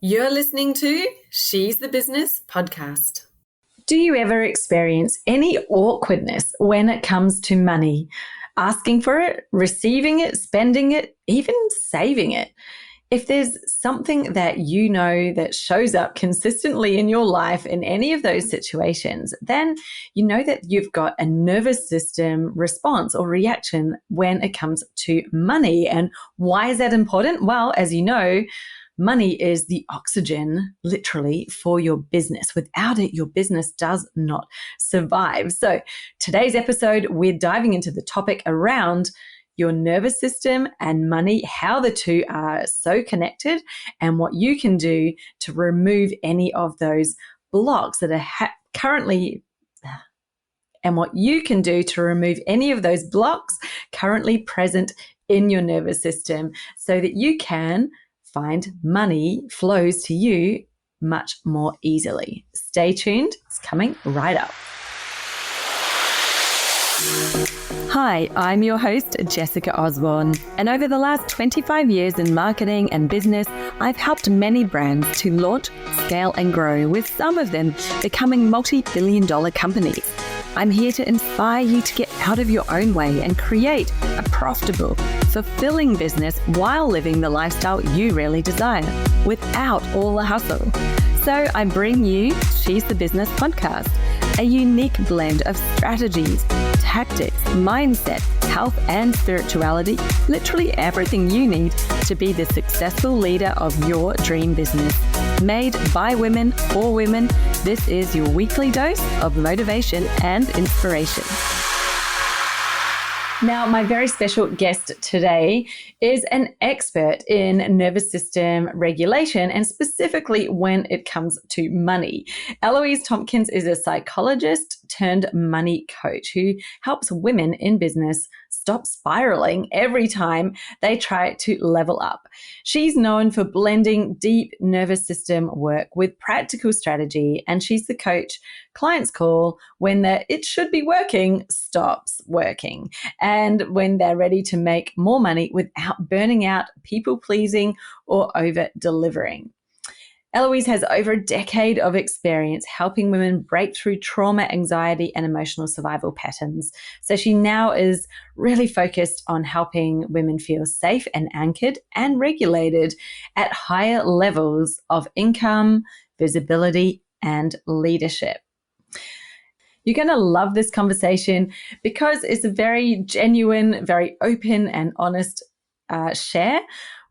You're listening to She's the Business podcast. Do you ever experience any awkwardness when it comes to money? Asking for it, receiving it, spending it, even saving it? If there's something that you know that shows up consistently in your life in any of those situations, then you know that you've got a nervous system response or reaction when it comes to money. And why is that important? Well, as you know, money is the oxygen, literally, for your business. Without it, your business does not survive. So today's episode, we're diving into the topic around your nervous system and money, how the two are so connected, and what you can do to remove any of those blocks that are currently present in your nervous system so that you can find money flows to you much more easily. Stay tuned. It's coming right up. Hi, I'm your host, Jessica Osborne, and over the last 25 years in marketing and business, I've helped many brands to launch, scale, and grow, with some of them becoming multi-billion-dollar companies. I'm here to inspire you to get out of your own way and create a profitable, fulfilling business while living the lifestyle you really desire, without all the hustle. So I bring you She's the Business podcast, a unique blend of strategies, tactics, mindset, health, and spirituality, literally everything you need to be the successful leader of your dream business. Made by women for women, this is your weekly dose of motivation and inspiration. Now, my very special guest today is an expert in nervous system regulation, and specifically when it comes to money. Eloise Tompkins is a psychologist turned money coach who helps women in business stop spiraling every time they try to level up. She's known for blending deep nervous system work with practical strategy, and she's the coach clients call when the "it should be working" stops working, and when they're ready to make more money without burning out, people-pleasing, or over-delivering. Eloise has over a decade of experience helping women break through trauma, anxiety, and emotional survival patterns. So she now is really focused on helping women feel safe and anchored and regulated at higher levels of income, visibility, and leadership. You're going to love this conversation because it's a very genuine, very open and honest share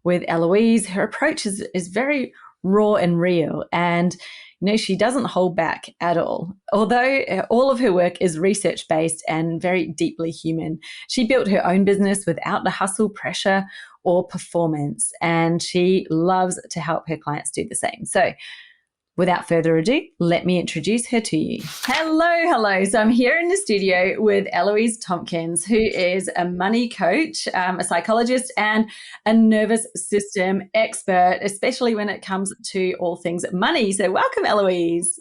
with Eloise. Her approach is very raw and real, and she doesn't hold back at all. Although all of her work is research-based and very deeply human, she built her own business without the hustle, pressure, or performance, and she loves to help her clients do the same. So without further ado, let me introduce her to you. Hello. So I'm here in the studio with Eloise Tompkins, who is a money coach, a psychologist, and a nervous system expert, especially when it comes to all things money. So welcome, Eloise.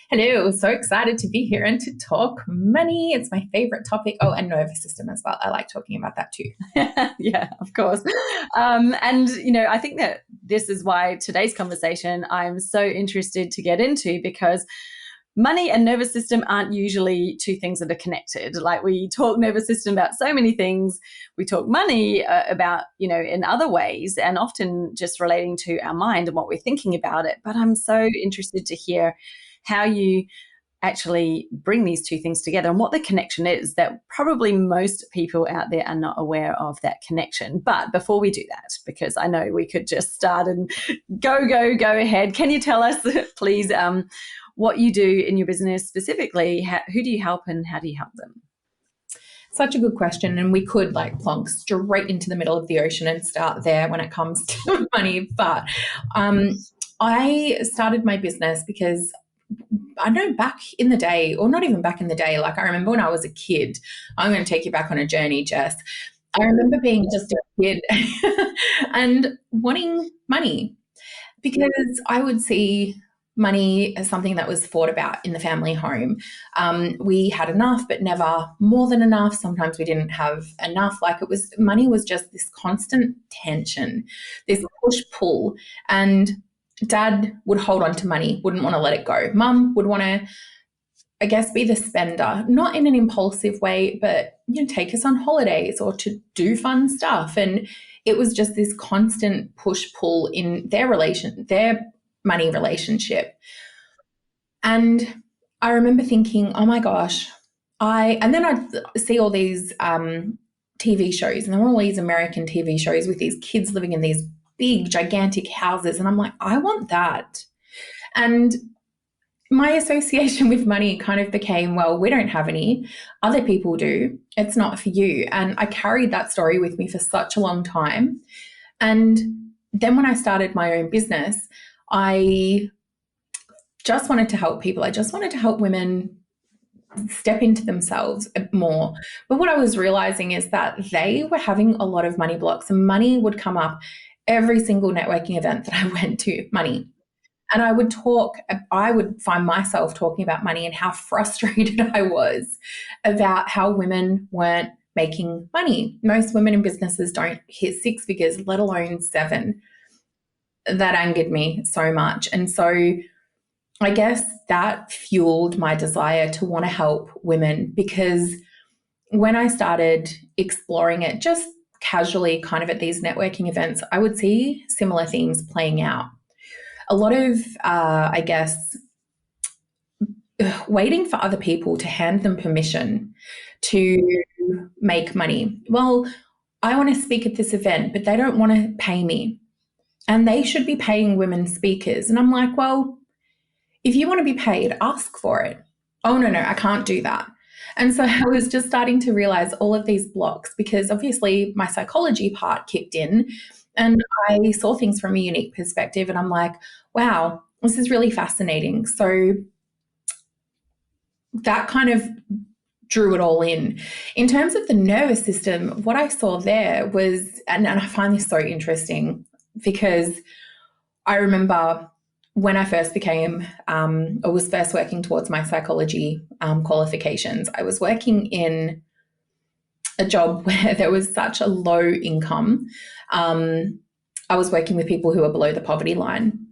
Hello, so excited to be here and to talk money. It's my favorite topic. Oh, and nervous system as well. I like talking about that too. Yeah, of course. And, I think that this is why today's conversation I'm so interested to get into, because money and nervous system aren't usually two things that are connected. Like, we talk nervous system about so many things. We talk money about, in other ways, and often just relating to our mind and what we're thinking about it. But I'm so interested to hear how you actually bring these two things together and what the connection is, that probably most people out there are not aware of that connection. But before we do that, because I know we could just start and go ahead, can you tell us, please, what you do in your business specifically? Who do you help and how do you help them? Such a good question. And we could plonk straight into the middle of the ocean and start there when it comes to money. But I started my business because I know back in the day, or not even back in the day, I remember when I was a kid. I'm going to take you back on a journey, Jess. I remember being just a kid and wanting money, because I would see money as something that was fought about in the family home. We had enough, but never more than enough. Sometimes we didn't have enough. Money was just this constant tension, this push-pull. And Dad would hold on to money, wouldn't want to let it go. Mum would want to, I guess, be the spender, not in an impulsive way, but, take us on holidays or to do fun stuff. And it was just this constant push-pull in their money relationship. And I remember thinking, oh my gosh, and then I'd see all these TV shows, and there were all these American TV shows with these kids living in these big, gigantic houses. And I'm like, I want that. And my association with money kind of became, well, we don't have any. Other people do. It's not for you. And I carried that story with me for such a long time. And then when I started my own business, I just wanted to help people. I just wanted to help women step into themselves more. But what I was realizing is that they were having a lot of money blocks, and money would come up every single networking event that I went to, money. And I would find myself talking about money and how frustrated I was about how women weren't making money. Most women in businesses don't hit 6 figures, let alone 7. That angered me so much. And so I guess that fueled my desire to want to help women, because when I started exploring it just casually, kind of at these networking events, I would see similar themes playing out. A lot of, I guess, waiting for other people to hand them permission to make money. Well, I want to speak at this event, but they don't want to pay me. And they should be paying women speakers. And I'm like, well, if you want to be paid, ask for it. Oh, no, I can't do that. And so I was just starting to realize all of these blocks, because obviously my psychology part kicked in and I saw things from a unique perspective. And I'm like, wow, this is really fascinating. So that kind of drew it all in. In terms of the nervous system, what I saw there was, and I find this so interesting, because I remember when I first became, or was first working towards my psychology qualifications, I was working in a job where there was such a low income. I was working with people who were below the poverty line,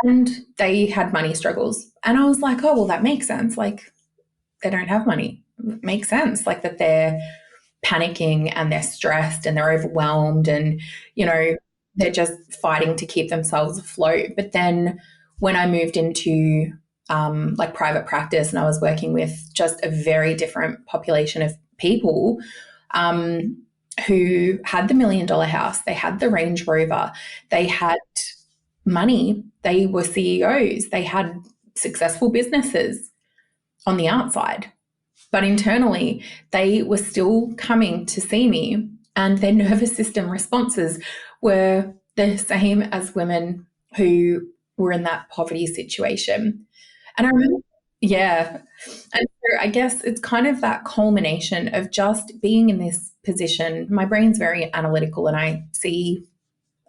and they had money struggles. And I was like, oh, well, that makes sense. Like, they don't have money. It makes sense. Like, that they're panicking and they're stressed and they're overwhelmed and, they're just fighting to keep themselves afloat. But then when I moved into like private practice, and I was working with just a very different population of people who had the $1 million house, they had the Range Rover, they had money, they were CEOs, they had successful businesses on the outside. But internally, they were still coming to see me, and their nervous system responses were the same as women who were in that poverty situation. And I remember, and so I guess it's kind of that culmination of just being in this position. My brain's very analytical, and I see,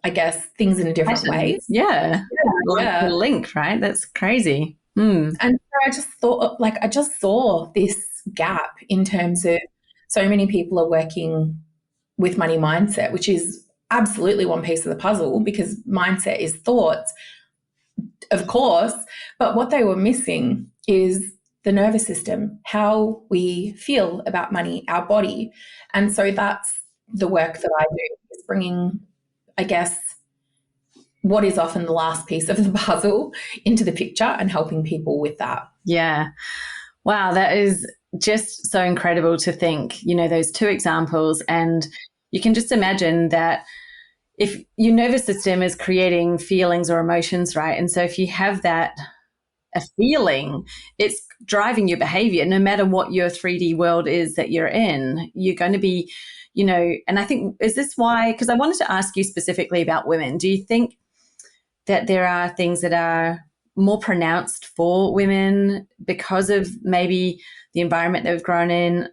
I guess, things in a different way. Yeah. The link, right? That's crazy. And so I just thought, I just saw this gap in terms of so many people are working with money mindset, which is absolutely one piece of the puzzle, because mindset is thoughts, of course, but what they were missing is the nervous system, how we feel about money, our body. And so that's the work that I do, is bringing, I guess, what is often the last piece of the puzzle into the picture and helping people with that. Yeah. Wow, that is just so incredible to think, those two examples. And you can just imagine that if your nervous system is creating feelings or emotions, right? And so if you have a feeling, it's driving your behavior, no matter what your 3D world is that you're in. You're going to be, and I think, is this why, because I wanted to ask you specifically about women. Do you think that there are things that are more pronounced for women because of maybe the environment they've grown in,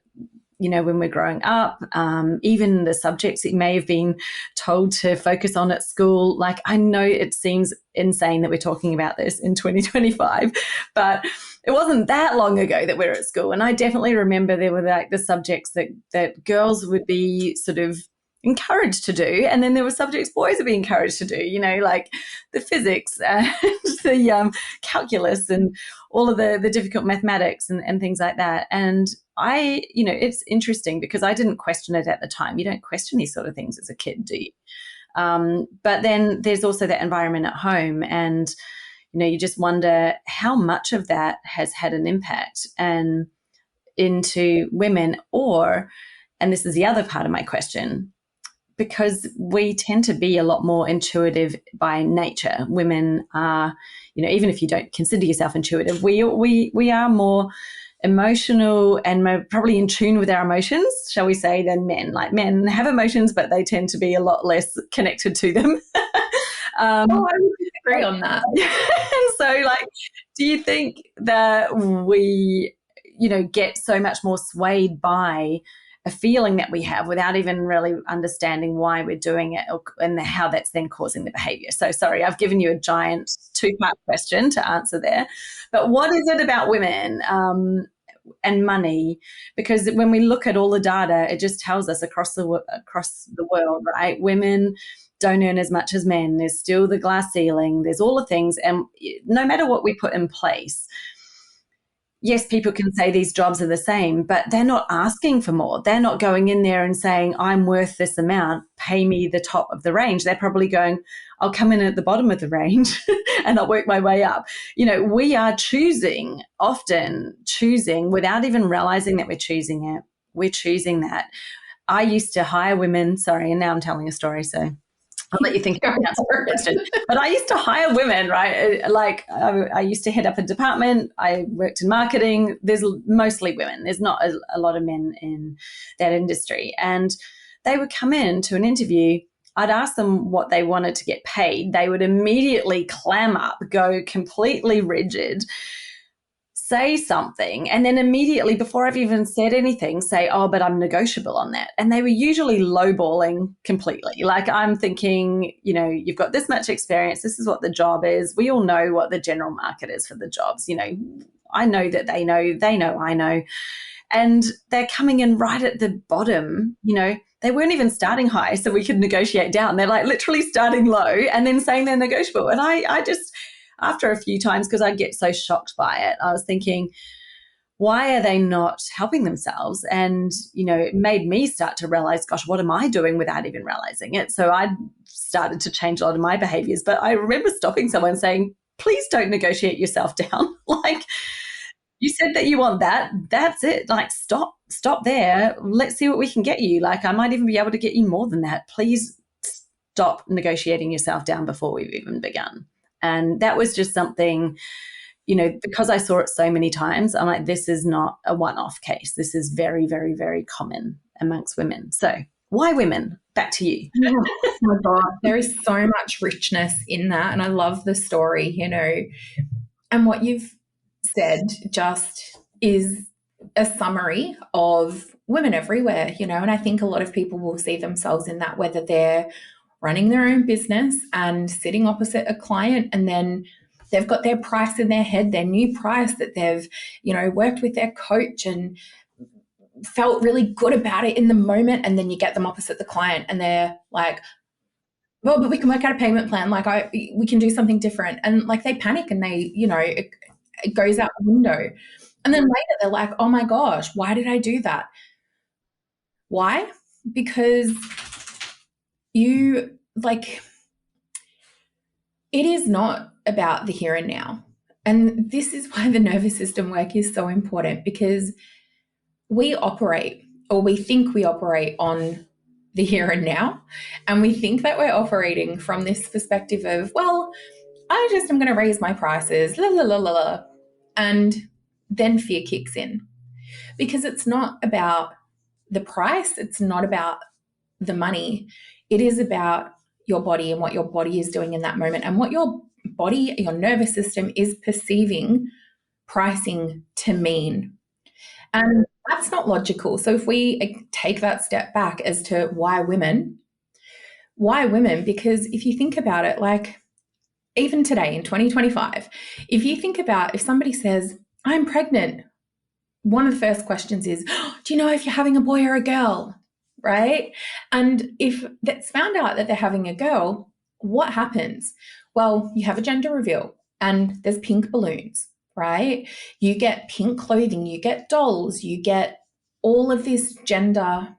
when we're growing up, even the subjects that you may have been told to focus on at school? Like, I know it seems insane that we're talking about this in 2025, but it wasn't that long ago that we were at school. And I definitely remember there were like the subjects that girls would be sort of encouraged to do. And then there were subjects boys would be encouraged to do, you know, like the physics and the calculus and all of the difficult mathematics and things like that. And it's interesting because I didn't question it at the time. You don't question these sort of things as a kid, do you? But then there's also that environment at home, and you just wonder how much of that has had an impact and into women, and this is the other part of my question, because we tend to be a lot more intuitive by nature. Women are, even if you don't consider yourself intuitive, we are more emotional and probably in tune with our emotions, shall we say, than men. Like, men have emotions, but they tend to be a lot less connected to them. I would disagree on that. And so, do you think that we, get so much more swayed by a feeling that we have without even really understanding why we're doing it and how that's then causing the behavior? So sorry, I've given you a giant 2-part question to answer there. But what is it about women and money? Because when we look at all the data, it just tells us across the world, right? Women don't earn as much as men. There's still the glass ceiling. There's all the things. And no matter what we put in place, yes, people can say these jobs are the same, but they're not asking for more. They're not going in there and saying, I'm worth this amount, pay me the top of the range. They're probably going, I'll come in at the bottom of the range and I'll work my way up. We are often choosing without even realizing that we're choosing it. We're choosing that. I used to hire women, and now I'm telling a story, so I'll let you think about the answer to the question. But I used to hire women, right? I used to head up a department. I worked in marketing. There's mostly women. There's not a lot of men in that industry. And they would come in to an interview. I'd ask them what they wanted to get paid. They would immediately clam up, go completely rigid, say something, and then immediately, before I've even said anything, say, oh, but I'm negotiable on that. And they were usually lowballing completely. Like, I'm thinking, you've got this much experience. This is what the job is. We all know what the general market is for the jobs. I know that they know, I know. And they're coming in right at the bottom. They weren't even starting high so we could negotiate down. They're literally starting low and then saying they're negotiable. And I just, after a few times, because I get so shocked by it, I was thinking, why are they not helping themselves? And, it made me start to realize, gosh, what am I doing without even realizing it? So I started to change a lot of my behaviors. But I remember stopping someone saying, please don't negotiate yourself down. You said that you want that. That's it. Stop there. Let's see what we can get you. I might even be able to get you more than that. Please stop negotiating yourself down before we've even begun. And that was just something, because I saw it so many times, I'm like, this is not a one-off case. This is very, very, very common amongst women. So why women? Back to you. Oh my God, there is so much richness in that. And I love the story, and what you've said just is a summary of women everywhere, and I think a lot of people will see themselves in that, whether they're running their own business and sitting opposite a client, and then they've got their price in their head, their new price that they've, worked with their coach and felt really good about it in the moment. And then you get them opposite the client and they're like, well, but we can work out a payment plan. We can do something different. And they panic and they, it goes out the window. And then later they're like, oh my gosh, why did I do that? Why? Because it is not about the here and now. And this is why the nervous system work is so important, because we operate, or we think we operate, on the here and now. And we think that we're operating from this perspective of, well, I just am going to raise my prices, la, la, la, la, la. And then fear kicks in, because it's not about the price. It's not about the money. It is about your body and what your body is doing in that moment, and what your body, your nervous system, is perceiving pricing to mean. And that's not logical. So if we take that step back as to why women? Because if you think about it, even today in 2025, if you think about, if somebody says, I'm pregnant, one of the first questions is, do you know if you're having a boy or a girl? right? And if that's found out that they're having a girl, what happens? Well, you have a gender reveal and there's pink balloons, right? You get pink clothing, you get dolls, you get all of this gender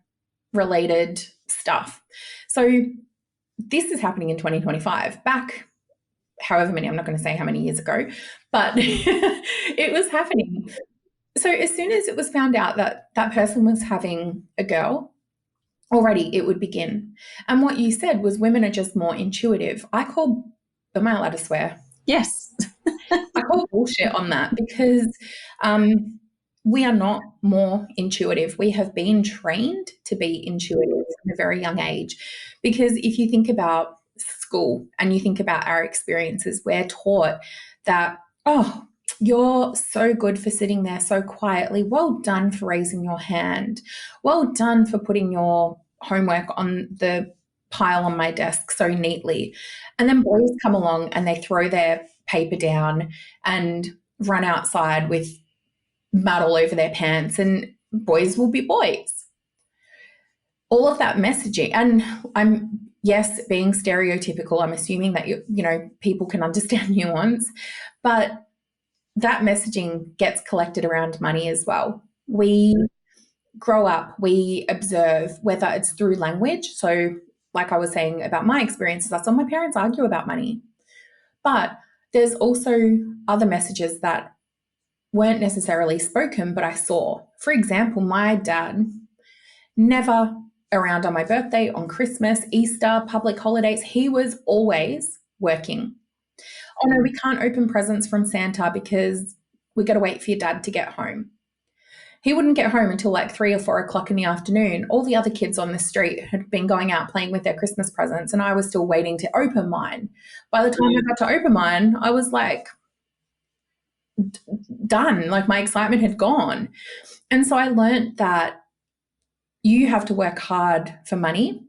related stuff. So this is happening in 2025. Back however many, I'm not going to say how many years ago, but it was happening. So as soon as it was found out that that person was having a girl, already it would begin. And what you said was women are just more intuitive. Am I allowed to swear? Yes. I call bullshit on that because we are not more intuitive. We have been trained to be intuitive from a very young age. Because if you think about school and you think about our experiences, we're taught that, oh, you're so good for sitting there so quietly. Well done for raising your hand. Well done for putting your homework on the pile on my desk so neatly. And then boys come along and they throw their paper down and run outside with mud all over their pants, and boys will be boys. All of that messaging, and yes, being stereotypical, I'm assuming that you know people can understand nuance, but that messaging gets collected around money as well. We grow up, we observe, whether it's through language. So like I was saying about my experiences, I saw my parents argue about money. But there's also other messages that weren't necessarily spoken, but I saw. For example, my dad never around on my birthday, on Christmas, Easter, public holidays, he was always working. Oh no, we can't open presents from Santa because we got to wait for your dad to get home. He wouldn't get home until like 3 or 4 o'clock in the afternoon. All the other kids on the street had been going out playing with their Christmas presents, and I was still waiting to open mine. By the time I got to open mine, I was like done. Like my excitement had gone. And so I learned that you have to work hard for money.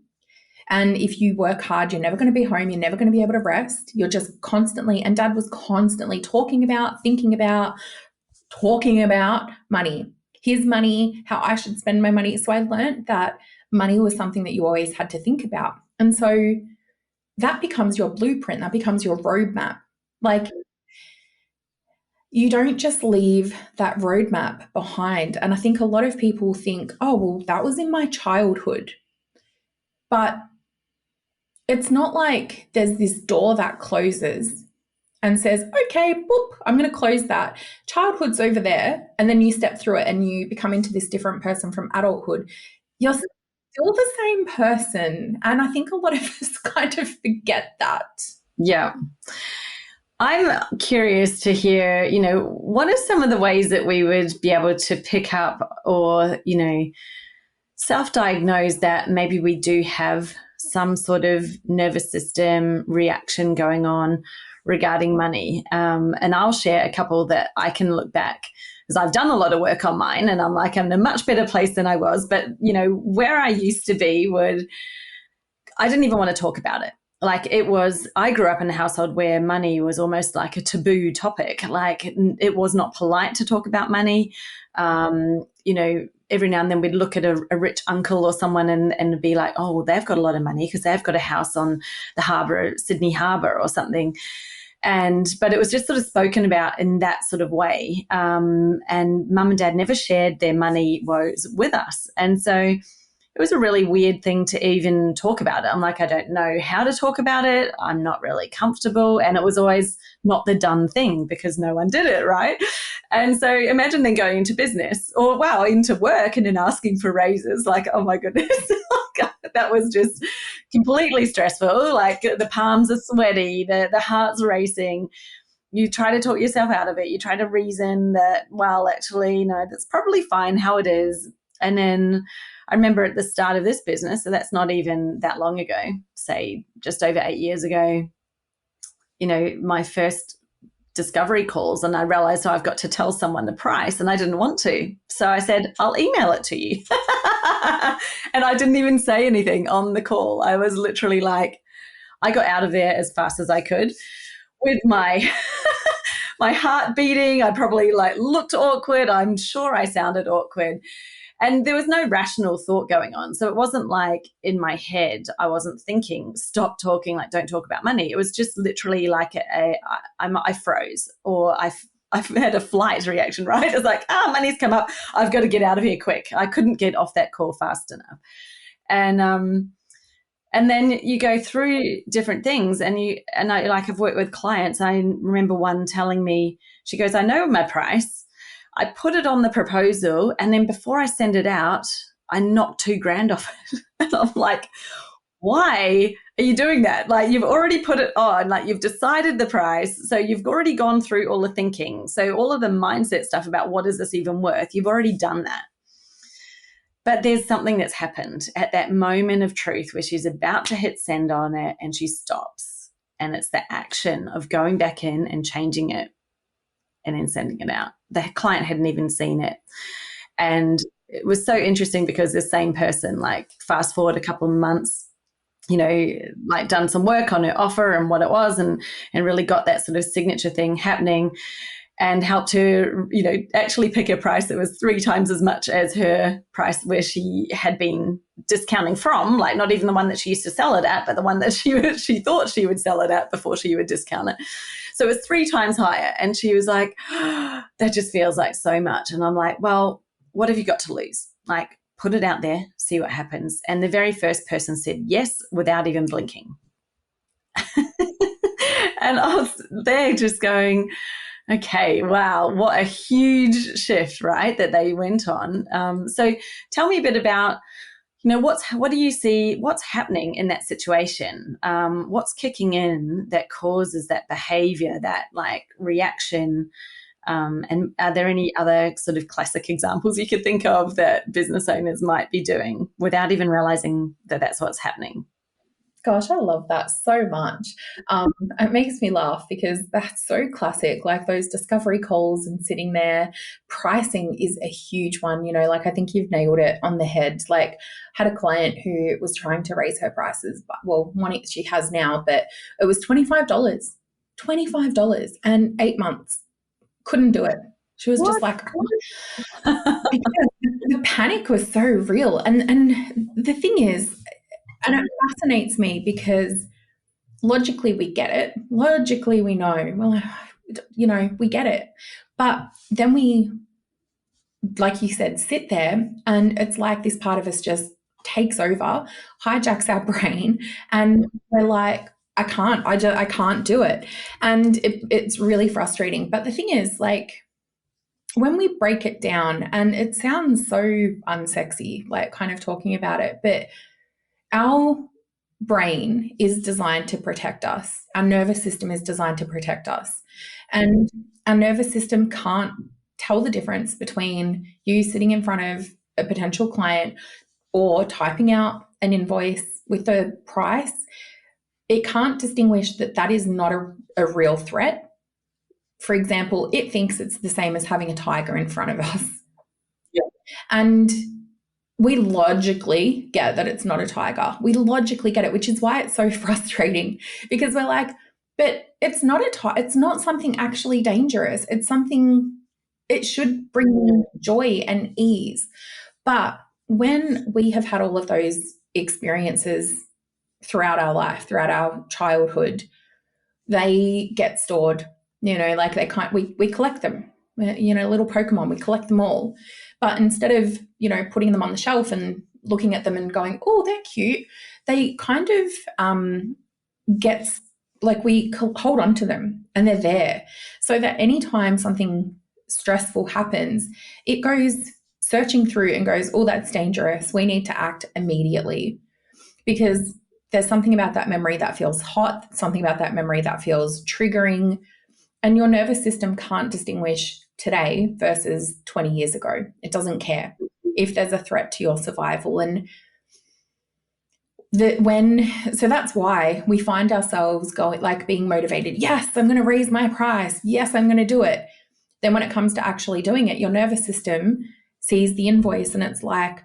And if you work hard, you're never going to be home. You're never going to be able to rest. You're just constantly, and Dad was constantly talking about, thinking about, talking about money, his money, how I should spend my money. So I learned that money was something that you always had to think about. And so that becomes your blueprint. That becomes your roadmap. Like you don't just leave that roadmap behind. And I think a lot of people think, oh, well, that was in my childhood. But it's not like there's this door that closes and says, okay, boop, I'm going to close that. Childhood's over there. And then you step through it and you become into this different person from adulthood. You're still the same person. And I think a lot of us kind of forget that. Yeah. I'm curious to hear, you know, what are some of the ways that we would be able to pick up or, you know, self-diagnose that maybe we do have some sort of nervous system reaction going on regarding money. And I'll share a couple that I can look back because I've done a lot of work on mine and I'm like, I'm in a much better place than I was. But, you know, where I used to be I didn't even want to talk about it. Like I grew up in a household where money was almost like a taboo topic. Like it was not polite to talk about money. You know, every now and then we'd look at a rich uncle or someone and be like, oh, well, they've got a lot of money because they've got a house on the harbour, Sydney Harbour or something. But it was just sort of spoken about in that sort of way. And mum and dad never shared their money woes with us. And so it was a really weird thing to even talk about it. I'm like, I don't know how to talk about it. I'm not really comfortable. And it was always not the done thing because no one did it, right? And so imagine then going into business or, wow, into work and then asking for raises. Like, oh, my goodness, that was just completely stressful. Like the palms are sweaty, the heart's racing. You try to talk yourself out of it. You try to reason that, well, actually, no, that's probably fine how it is. And then I remember at the start of this business, so that's not even that long ago, say just over 8 years ago, you know, my first discovery calls and I realized, I've got to tell someone the price and I didn't want to. So I said, I'll email it to you. And I didn't even say anything on the call. I was literally like, I got out of there as fast as I could with my my heart beating. I probably like looked awkward. I'm sure I sounded awkward. And there was no rational thought going on. So it wasn't like in my head, I wasn't thinking, stop talking, like don't talk about money. It was just literally like I froze, or I've had a flight reaction, right? It's like, money's come up. I've got to get out of here quick. I couldn't get off that call fast enough. And then you go through different things, and I've worked with clients. I remember one telling me, she goes, I know my price. I put it on the proposal, and then before I send it out, I knocked $2,000 off it. And I'm like, why are you doing that? Like, you've already put it on, like you've decided the price. So you've already gone through all the thinking. So all of the mindset stuff about what is this even worth, you've already done that. But there's something that's happened at that moment of truth where she's about to hit send on it, and she stops. And it's the action of going back in and changing it and then sending it out. The client hadn't even seen it. And it was so interesting because the same person, like fast forward a couple of months, like done some work on her offer and what it was, and really got that sort of signature thing happening, and helped her, actually pick a price that was 3 times as much as her price where she had been discounting from, like not even the one that she used to sell it at, but the one that she thought she would sell it at before she would discount it. So it was 3 times higher. And she was like, that just feels like so much. And I'm like, well, what have you got to lose? Like, put it out there, see what happens. And the very first person said yes without even blinking. And I was there just going, okay, wow, what a huge shift, right, that they went on. So tell me a bit about, what do you see, what's happening in that situation? What's kicking in that causes that behavior, that like reaction? And are there any other sort of classic examples you could think of that business owners might be doing without even realizing that that's what's happening? Gosh, I love that so much. It makes me laugh because that's so classic, like those discovery calls and sitting there. Pricing is a huge one, like I think you've nailed it on the head. Like, had a client who was trying to raise her prices, one she has now, but it was $25 and 8 months. Couldn't do it. She was just like, the panic was so real. And the thing is, and it fascinates me because logically we get it. Logically we know, well, we get it. But then we, like you said, sit there, and it's like this part of us just takes over, hijacks our brain, and we're like, I can't do it. And it's really frustrating. But the thing is, like, when we break it down, and it sounds so unsexy, like kind of talking about it, but our brain is designed to protect us. Our nervous system is designed to protect us. And our nervous system can't tell the difference between you sitting in front of a potential client or typing out an invoice with a price. It can't distinguish that is not a real threat. For example, it thinks it's the same as having a tiger in front of us. Yeah. And we logically get that it's not a tiger. We logically get it, which is why it's so frustrating, because we're like, but it's not it's not something actually dangerous. It's something, it should bring joy and ease. But when we have had all of those experiences throughout our life, throughout our childhood, they get stored, like they can't, we collect them, little Pokemon, we collect them all. But instead of, putting them on the shelf and looking at them and going, oh, they're cute, they kind of we hold on to them, and they're there, so that anytime something stressful happens, it goes searching through and goes, oh, that's dangerous. We need to act immediately, because there's something about that memory that feels hot, something about that memory that feels triggering, and your nervous system can't distinguish today versus 20 years ago. It doesn't care if there's a threat to your survival. And so that's why we find ourselves being motivated. Yes, I'm going to raise my price. Yes, I'm going to do it. Then when it comes to actually doing it, your nervous system sees the invoice and it's like,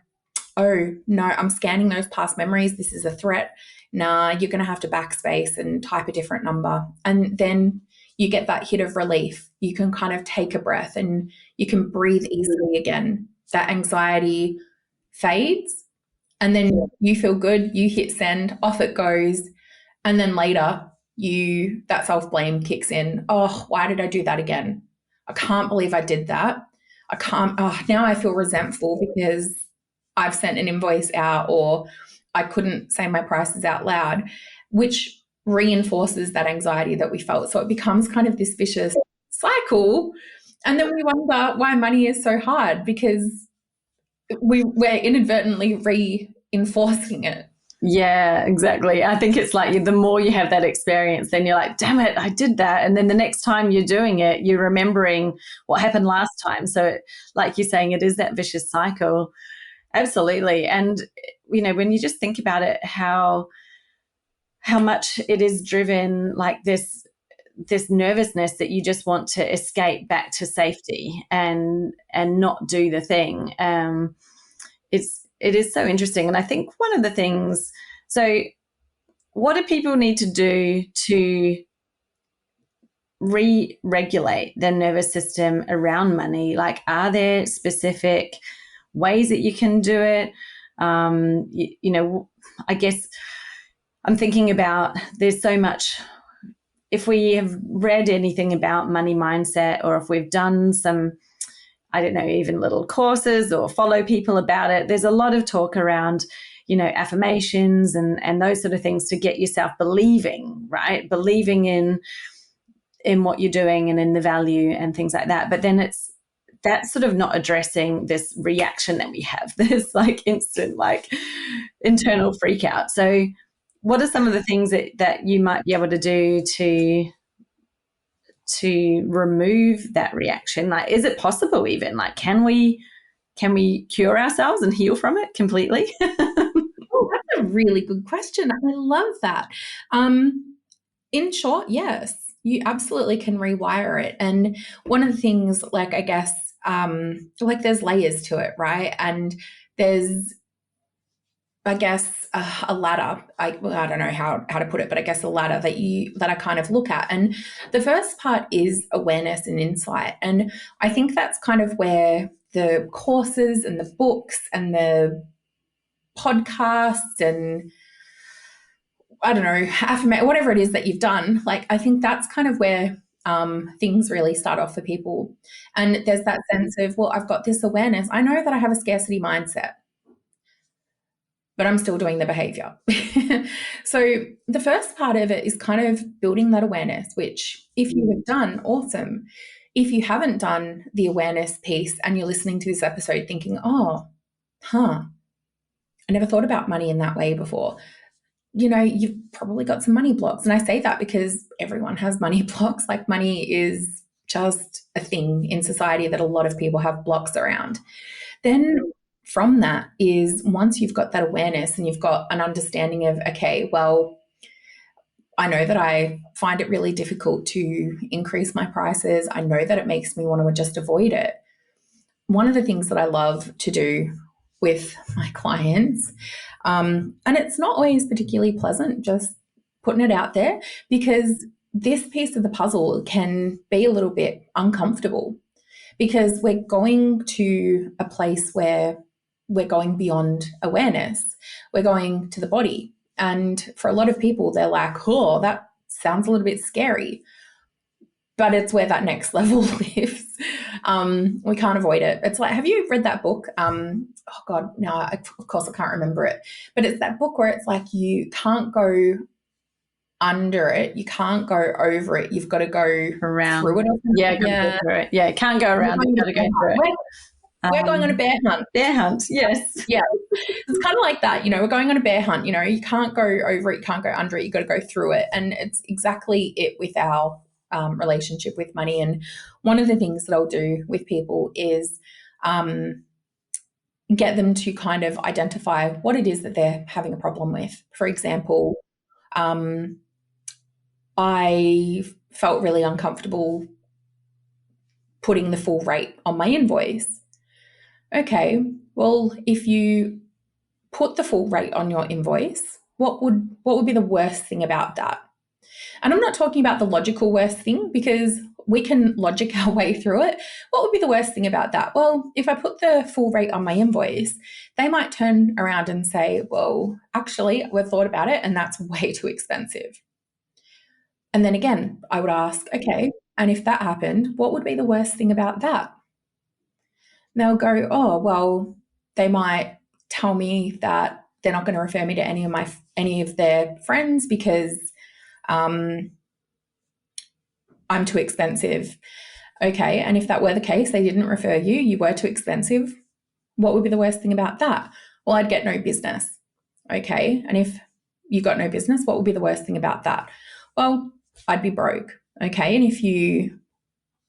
oh no, I'm scanning those past memories. This is a threat. Nah, you're going to have to backspace and type a different number. And then you get that hit of relief. You can kind of take a breath and you can breathe easily again. that anxiety fades, and then you feel good, you hit send, off it goes, and then later that self-blame kicks in. Oh, why did I do that again? I can't believe I did that. Now I feel resentful because I've sent an invoice out, or I couldn't say my prices out loud, which reinforces that anxiety that we felt. So it becomes kind of this vicious cycle. And then we wonder why money is so hard, because we're inadvertently reinforcing it. Yeah, exactly. I think it's like the more you have that experience, then you're like, damn it, I did that. And then the next time you're doing it, you're remembering what happened last time. So like you're saying, it is that vicious cycle. Absolutely. And, when you just think about it, how much it is driven like this nervousness that you just want to escape back to safety and not do the thing. It is so interesting. And I think one of the things, so what do people need to do to re-regulate their nervous system around money? Like, are there specific ways that you can do it? I guess I'm thinking about, there's so much, if we have read anything about money mindset, or if we've done some, I don't know, even little courses or follow people about it, there's a lot of talk around, affirmations and those sort of things to get yourself believing, right? Believing in what you're doing and in the value and things like that. But then that's sort of not addressing this reaction that we have, this like instant, like internal freak out. So what are some of the things that you might be able to do to remove that reaction? Like, is it possible even? Like, can we cure ourselves and heal from it completely? Oh, that's a really good question. I love that. In short, yes, you absolutely can rewire it. And one of the things, like, I guess, like there's layers to it, right? And there's, I guess, a ladder. I don't know how to put it, but I guess a ladder that I kind of look at. And the first part is awareness and insight. And I think that's kind of where the courses and the books and the podcasts and, I don't know, whatever it is that you've done, like, I think that's kind of where things really start off for people. And there's that sense of, well, I've got this awareness. I know that I have a scarcity mindset, but I'm still doing the behavior. So the first part of it is kind of building that awareness, which if you have done, awesome. If you haven't done the awareness piece and you're listening to this episode thinking, I never thought about money in that way before. You've probably got some money blocks. And I say that because everyone has money blocks. Like, money is just a thing in society that a lot of people have blocks around. Then from that is, once you've got that awareness and you've got an understanding of, okay, well, I know that I find it really difficult to increase my prices. I know that it makes me want to just avoid it. One of the things that I love to do with my clients, and it's not always particularly pleasant, just putting it out there, because this piece of the puzzle can be a little bit uncomfortable, because we're going to a place where we're going beyond awareness. We're going to the body. And for a lot of people, they're like, oh, that sounds a little bit scary. But it's where that next level lives. We can't avoid it. It's like, have you read that book? Oh God, no, of course I can't remember it. But it's that book where it's like, you can't go under it. You can't go over it. You've got to go around through it. Yeah, go through it. Yeah, can't go around it. You've got to go through it. We're going on a bear hunt. Bear hunt, yes. Yeah. It's kind of like that, we're going on a bear hunt, you can't go over it, you can't go under it, you've got to go through it. And it's exactly it with our relationship with money. And one of the things that I'll do with people is get them to kind of identify what it is that they're having a problem with. For example, I felt really uncomfortable putting the full rate on my invoice. Okay, well, if you put the full rate on your invoice, what would be the worst thing about that? And I'm not talking about the logical worst thing, because we can logic our way through it. What would be the worst thing about that? Well, if I put the full rate on my invoice, they might turn around and say, well, actually, we've thought about it and that's way too expensive. And then again, I would ask, okay, and if that happened, what would be the worst thing about that? And they'll go, oh, well, they might tell me that they're not going to refer me to any of their friends because I'm too expensive. Okay, and if that were the case, they didn't refer you, you were too expensive, what would be the worst thing about that? Well, I'd get no business. Okay, and if you got no business, what would be the worst thing about that? Well, I'd be broke. Okay, and if you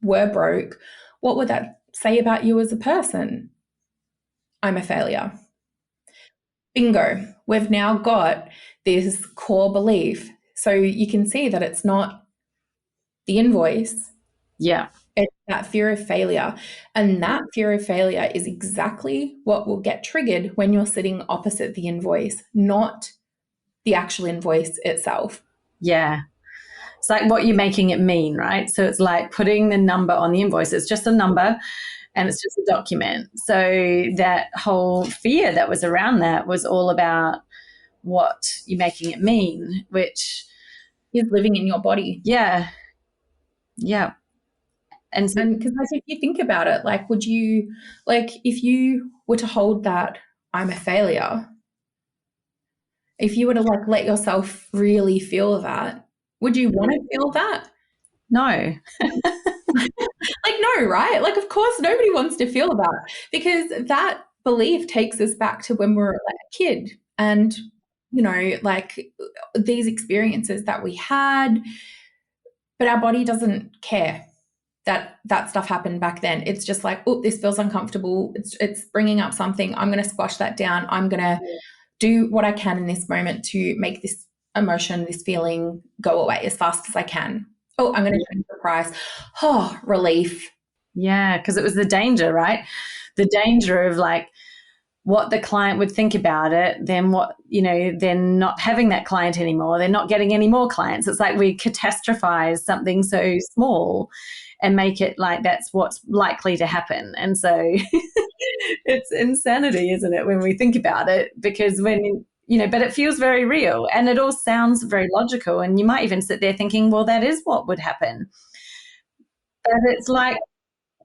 were broke, what would that say about you as a person? I'm a failure. Bingo, we've now got this core belief. So you can see that it's not the invoice. Yeah. It's that fear of failure. And that fear of failure is exactly what will get triggered when you're sitting opposite the invoice, not the actual invoice itself. Yeah. It's like what you're making it mean, right? So it's like putting the number on the invoice. It's just a number and it's just a document. So that whole fear that was around that was all about what you're making it mean, which is living in your body. Yeah. Yeah. And because if you think about it, like, would you, like, if you were to hold that I'm a failure, if you were to like let yourself really feel that, would you want to feel that? No. Like, no, right? Like, of course, nobody wants to feel that, because that belief takes us back to when we were like a kid and, you know, like these experiences that we had, but our body doesn't care that stuff happened back then. It's just like, oh, this feels uncomfortable. It's bringing up something. I'm going to squash that down. I'm going to do what I can in this moment to make this emotion, this feeling go away as fast as I can. Oh, I'm going to change the price. Oh, relief. Yeah, because it was the danger, right? The danger of like what the client would think about it, then what, you know, then not having that client anymore, they're not getting any more clients. It's like we catastrophize something so small and make it like that's what's likely to happen. And so it's insanity, isn't it, when we think about it? Because when, you know, but it feels very real and it all sounds very logical. And you might even sit there thinking, well, that is what would happen. But it's like,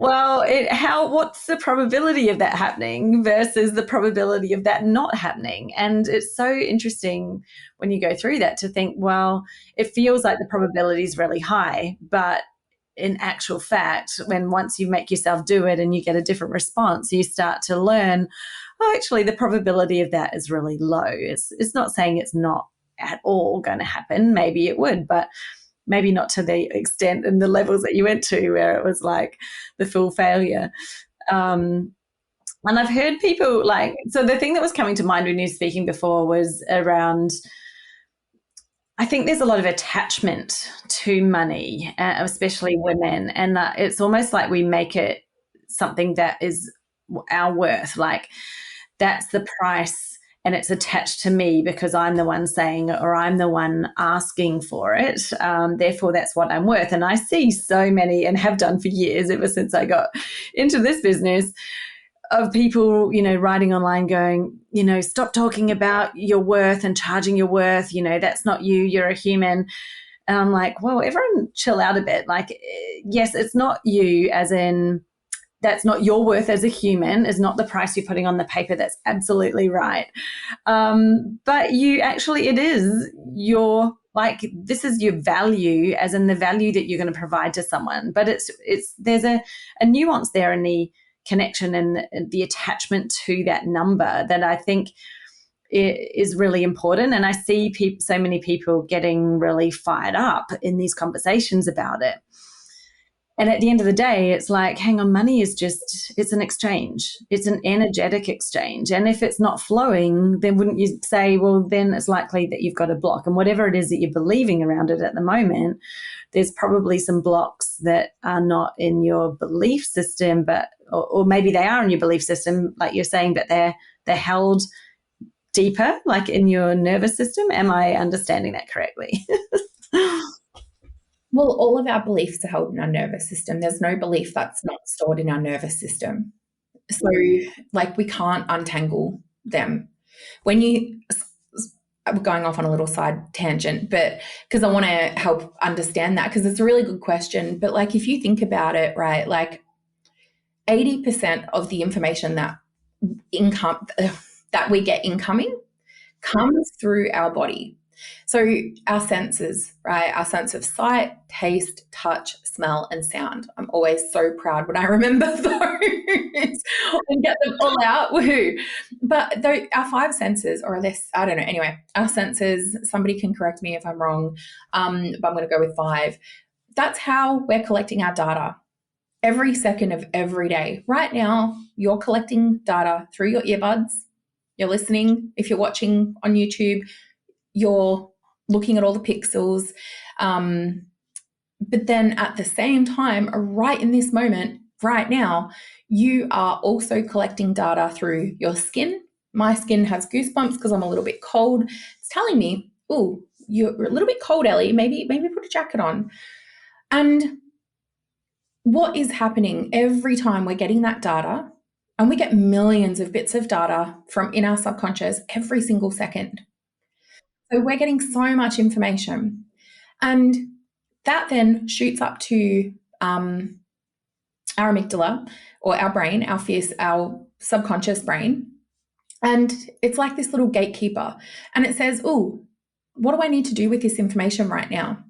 well, what's the probability of that happening versus the probability of that not happening? And it's so interesting when you go through that to think, well, it feels like the probability is really high, but in actual fact, when once you make yourself do it and you get a different response, you start to learn, oh, actually, the probability of that is really low. It's not saying it's not at all going to happen. Maybe it would, but maybe not to the extent and the levels that you went to where it was like the full failure. And I've heard people like, so the thing that was coming to mind when you were speaking before was around, I think there's a lot of attachment to money, especially women. And it's almost like we make it something that is our worth. Like that's the price and it's attached to me because I'm the one saying it or I'm the one asking for it. Therefore, that's what I'm worth. And I see so many and have done for years, ever since I got into this business, of people, you know, writing online going, you know, stop talking about your worth and charging your worth. You know, that's not you. You're a human. And I'm like, well, everyone chill out a bit. Like, yes, it's not you as in that's not your worth as a human, is not the price you're putting on the paper. That's absolutely right. But you actually, it is your, like, this is your value as in the value that you're going to provide to someone. But there's a nuance there in the connection and the attachment to that number that I think is really important. And I see so many people getting really fired up in these conversations about it. And at the end of the day, it's like, hang on, money is just, it's an exchange. It's an energetic exchange. And if it's not flowing, then wouldn't you say, well, then it's likely that you've got a block. And whatever it is that you're believing around it at the moment, there's probably some blocks that are not in your belief system, but or maybe they are in your belief system, like you're saying, but they're held deeper, like in your nervous system. Am I understanding that correctly? Well, all of our beliefs are held in our nervous system. There's no belief that's not stored in our nervous system. So, like, we can't untangle them. When you, we're going off on a little side tangent, but because I want to help understand that, because it's a really good question. But like, if you think about it, right, like 80% of the information that we get incoming comes through our body. So our senses, right? Our sense of sight, taste, touch, smell, and sound. I'm always so proud when I remember those and get them all out. Woohoo. But our five senses, or less, I don't know. Anyway, our senses, somebody can correct me if I'm wrong, but I'm going to go with five. That's how we're collecting our data. Every second of every day. Right now, you're collecting data through your earbuds. You're listening. If you're watching on YouTube, you're looking at all the pixels. But then at the same time, right in this moment, right now, you are also collecting data through your skin. My skin has goosebumps because I'm a little bit cold. It's telling me, oh, you're a little bit cold, Ellie. Maybe put a jacket on. And what is happening every time we're getting that data, and we get millions of bits of data from in our subconscious every single second. So we're getting so much information, and that then shoots up to our amygdala, or our brain, our subconscious brain. And it's like this little gatekeeper, and it says, oh, what do I need to do with this information right now?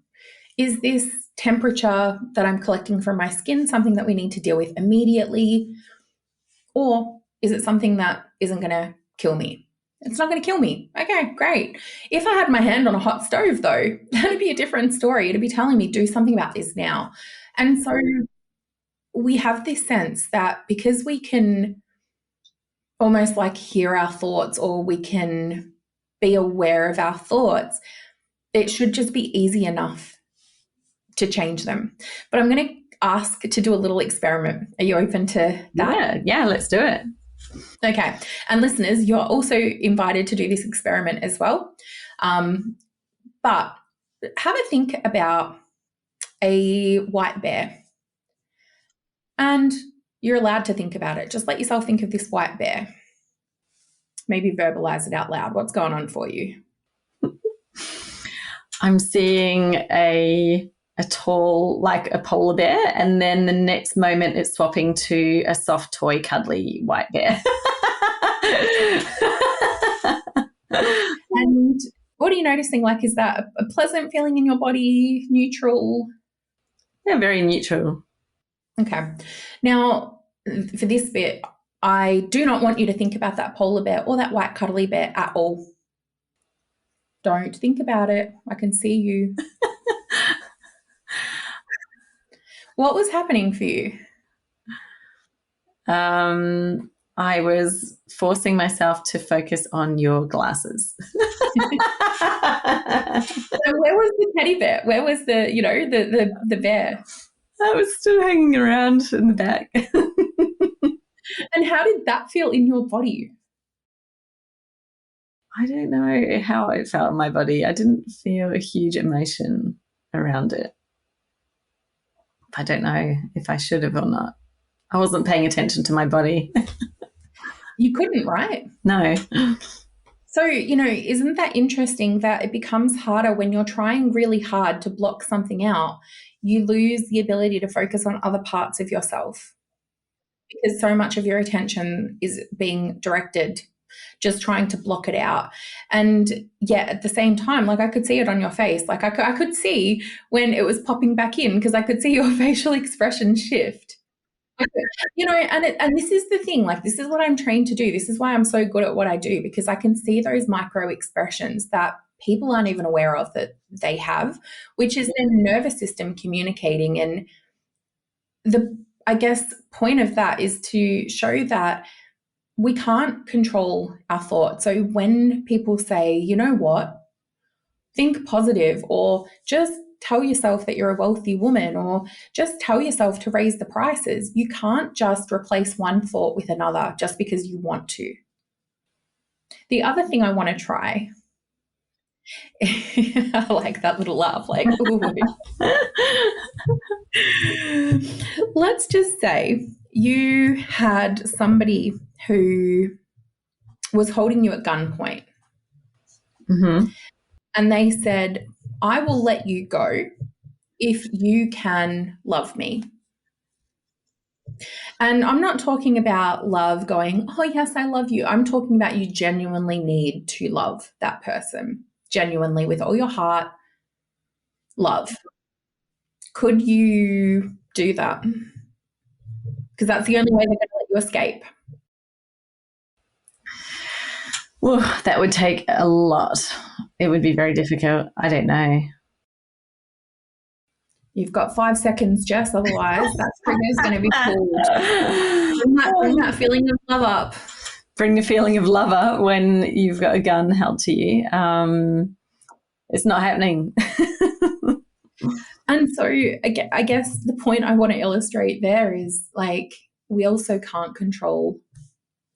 Is this temperature that I'm collecting from my skin something that we need to deal with immediately? Or is it something that isn't going to kill me? It's not going to kill me. Okay, great. If I had my hand on a hot stove, though, that'd be a different story. It'd be telling me, do something about this now. And so we have this sense that because we can almost like hear our thoughts, or we can be aware of our thoughts, it should just be easy enough to change them. But I'm going to ask to do a little experiment. Are you open to that? Yeah, let's do it. Okay. And listeners, you're also invited to do this experiment as well. But have a think about a white bear. And you're allowed to think about it. Just let yourself think of this white bear. Maybe verbalize it out loud. What's going on for you? I'm seeing a tall, like a polar bear, and then the next moment it's swapping to a soft, toy, cuddly white bear. And what are you noticing? Like, is that a pleasant feeling in your body, neutral? Yeah, very neutral. Okay. Now, for this bit, I do not want you to think about that polar bear or that white cuddly bear at all. Don't think about it. I can see you. What was happening for you? I was forcing myself to focus on your glasses. So where was the teddy bear? Where was the bear? I was still hanging around in the back. And how did that feel in your body? I don't know how it felt in my body. I didn't feel a huge emotion around it. I don't know if I should have or not. I wasn't paying attention to my body. You couldn't, right? No. So, isn't that interesting that it becomes harder when you're trying really hard to block something out? You lose the ability to focus on other parts of yourself because so much of your attention is being directed just trying to block it out. And yet at the same time, like, I could see it on your face. Like, I could see when it was popping back in because I could see your facial expression shift. And this is the thing, like, this is what I'm trained to do. This is why I'm so good at what I do, because I can see those micro expressions that people aren't even aware of that they have, which is their nervous system communicating. And the, I guess, point of that is to show that we can't control our thoughts. So when people say, you know what, think positive, or just tell yourself that you're a wealthy woman, or just tell yourself to raise the prices, you can't just replace one thought with another just because you want to. The other thing I want to try I like that little laugh, like, ooh. Let's just say you had somebody who was holding you at gunpoint Mm-hmm. and they said, I will let you go if you can love me. And I'm not talking about love going, oh, yes, I love you. I'm talking about you genuinely need to love that person, genuinely with all your heart, love. Could you do that? Because that's the only way they're going to let you escape. Well, that would take a lot. It would be very difficult. I don't know. You've got 5 seconds, Jess, otherwise that trigger's going to be pulled. Bring that feeling of love up. Bring the feeling of love up when you've got a gun held to you. It's not happening. And so I guess the point I want to illustrate there is, like, we also can't control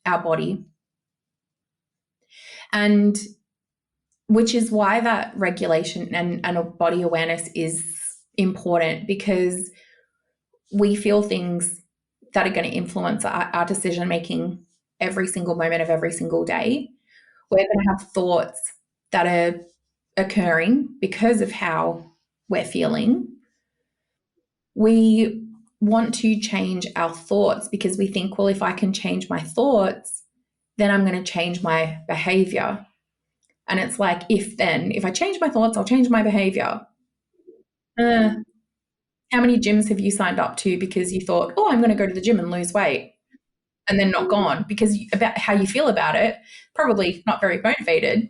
our body. And which is why that regulation and a body awareness is important, because we feel things that are going to influence our decision making every single moment of every single day. We're going to have thoughts that are occurring because of how we're feeling. We want to change our thoughts because we think, well, if I can change my thoughts, then I'm going to change my behavior. And it's like, if I change my thoughts, I'll change my behavior. How many gyms have you signed up to because you thought, oh, I'm going to go to the gym and lose weight, and then not gone because about how you feel about it, probably not very motivated.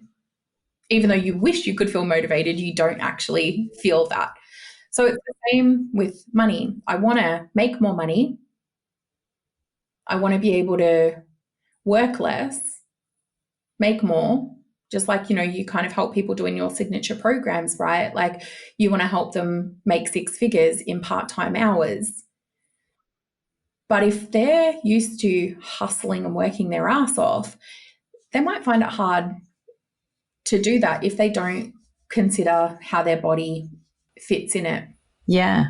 Even though you wish you could feel motivated, you don't actually feel that. So it's the same with money. I want to make more money. I want to be able to work less, make more. Just like, you kind of help people doing your signature programs, right? Like, you want to help them make 6 figures in part-time hours. But if they're used to hustling and working their ass off, they might find it hard to do that if they don't consider how their body fits in it. Yeah.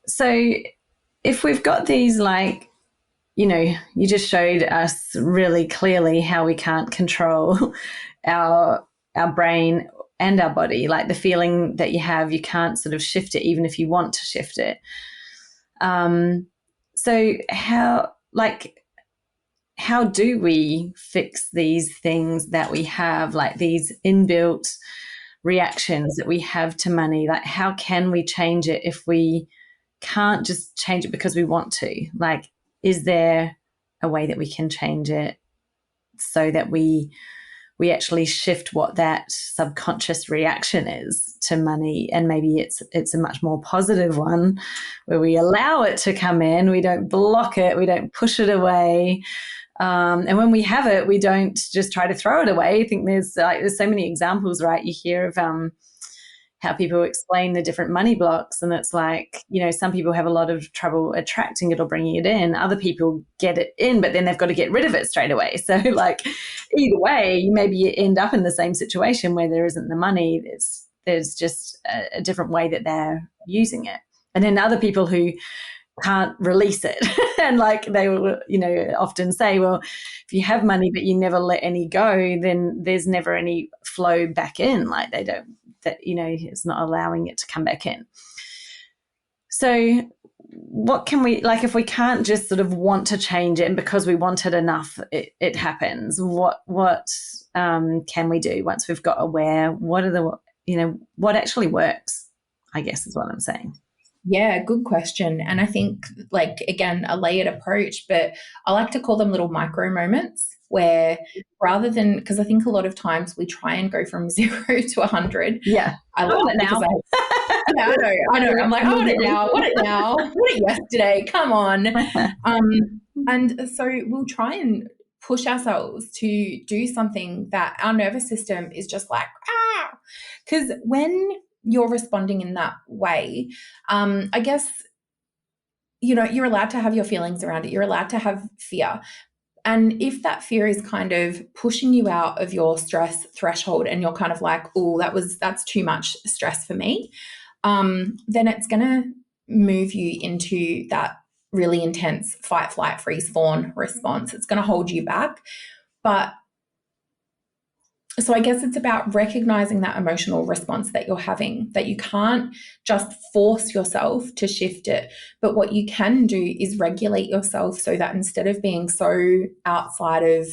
So if we've got these, like, you just showed us really clearly how we can't control our brain and our body. Like, the feeling that you have, you can't sort of shift it even if you want to shift it. So how do we fix these things that we have, like these inbuilt reactions that we have to money? Like, how can we change it if we can't just change it because we want to? Like, is there a way that we can change it so that we actually shift what that subconscious reaction is to money, and maybe it's a much more positive one where we allow it to come in, we don't block it, we don't push it away, and when we have it, we don't just try to throw it away. I think there's so many examples, right? You hear of how people explain the different money blocks, and it's like, some people have a lot of trouble attracting it or bringing it in. Other people get it in, but then they've got to get rid of it straight away. So, like, either way, maybe you end up in the same situation where there isn't the money. There's just a different way that they're using it. And then other people who can't release it. And like they will, often say, well, if you have money but you never let any go, then there's never any flow back in. Like, they don't, it's not allowing it to come back in. So what can we, like, if we can't just sort of want to change it, and because we want it enough, it happens, what can we do once we've got aware? What are what actually works, I guess, is what I'm saying. Yeah, good question. And I think, like, again, a layered approach, but I like to call them little micro moments where, rather than, because I think a lot of times we try and go from 0 to 100. Yeah. I love it now. I know. I'm like, I want it now. I want it now. I want it yesterday. Come on. And so we'll try and push ourselves to do something that our nervous system is just like, because when you're responding in that way, I guess, you're allowed to have your feelings around it. You're allowed to have fear. And if that fear is kind of pushing you out of your stress threshold and you're kind of like, oh, that's too much stress for me, then it's going to move you into that really intense fight, flight, freeze, fawn response. It's going to hold you back. But so I guess it's about recognizing that emotional response that you're having, that you can't just force yourself to shift it. But what you can do is regulate yourself so that instead of being so outside of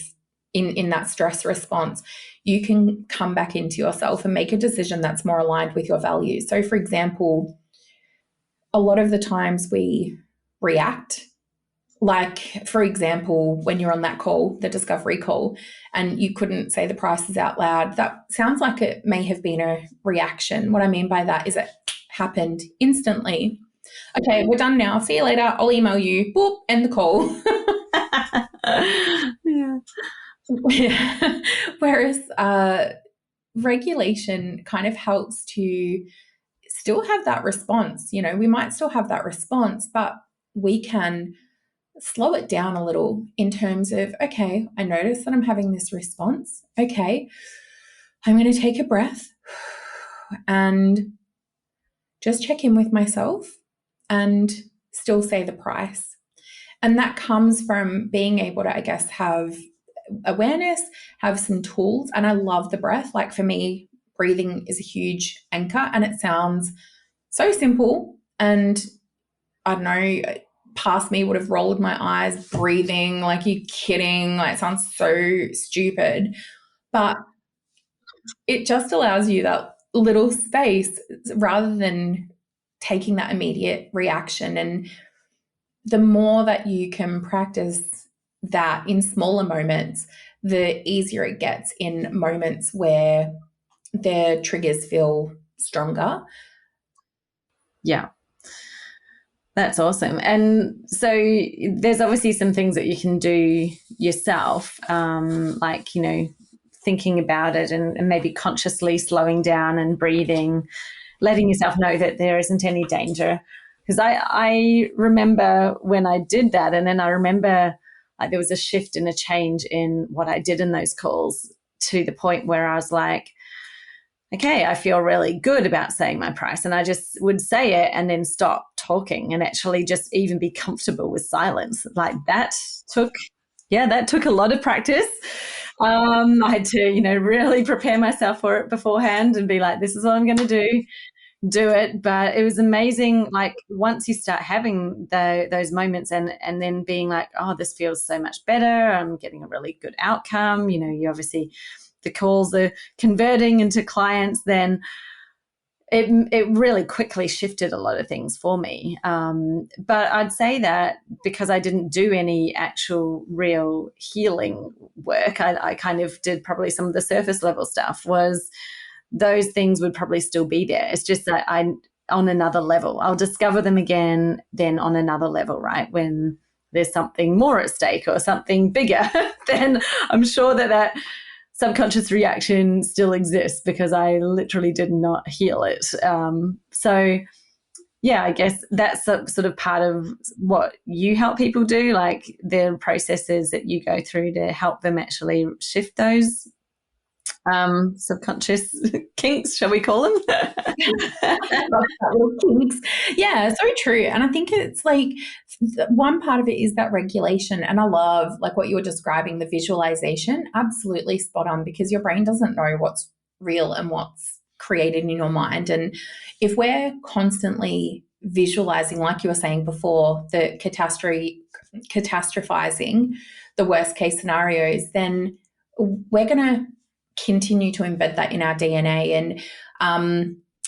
in that stress response, you can come back into yourself and make a decision that's more aligned with your values. So, for example, a lot of the times we react. Like, for example, when you're on that call, the discovery call, and you couldn't say the prices out loud, that sounds like it may have been a reaction. What I mean by that is it happened instantly. Okay, we're done now. See you later. I'll email you. Boop, end the call. Yeah. Whereas regulation kind of helps to still have that response. You know, we might still have that response, but we can slow it down a little in terms of, okay, I notice that I'm having this response. Okay, I'm going to take a breath and just check in with myself and still say the price. And that comes from being able to, I guess, have awareness, have some tools. And I love the breath. Like, for me, breathing is a huge anchor, and it sounds so simple. And I don't know, past me would have rolled my eyes, breathing, like, you kidding? Like, it sounds so stupid. But it just allows you that little space rather than taking that immediate reaction. And the more that you can practice that in smaller moments, the easier it gets in moments where their triggers feel stronger. Yeah. That's awesome. And so there's obviously some things that you can do yourself, like, you know, thinking about it and maybe consciously slowing down and breathing, letting yourself know that there isn't any danger. Because I remember when I did that, and then I remember like there was a shift and a change in what I did in those calls, to the point where I was like, okay, I feel really good about saying my price. And I just would say it and then stop talking and actually just even be comfortable with silence. Like, that took a lot of practice. I had to, you know, really prepare myself for it beforehand and be like, this is what I'm going to do it. But it was amazing. Like, once you start having those moments and then being like, oh, this feels so much better, I'm getting a really good outcome, you know, you obviously, the calls are converting into clients, then it really quickly shifted a lot of things for me. But I'd say that because I didn't do any actual real healing work, I kind of did probably some of the surface level stuff, was those things would probably still be there. It's just that on another level, I'll discover them again, then on another level, right? When there's something more at stake or something bigger, then I'm sure that subconscious reaction still exists because I literally did not heal it. So yeah, I guess that's sort of part of what you help people do, like the processes that you go through to help them actually shift those subconscious kinks, shall we call them? Kinks. Yeah, so true. And I think it's like one part of it is that regulation. And I love like what you were describing, the visualization, absolutely spot on, because your brain doesn't know what's real and what's created in your mind. And if we're constantly visualizing, like you were saying before, the catastrophizing the worst case scenarios, then we're going to continue to embed that in our DNA. And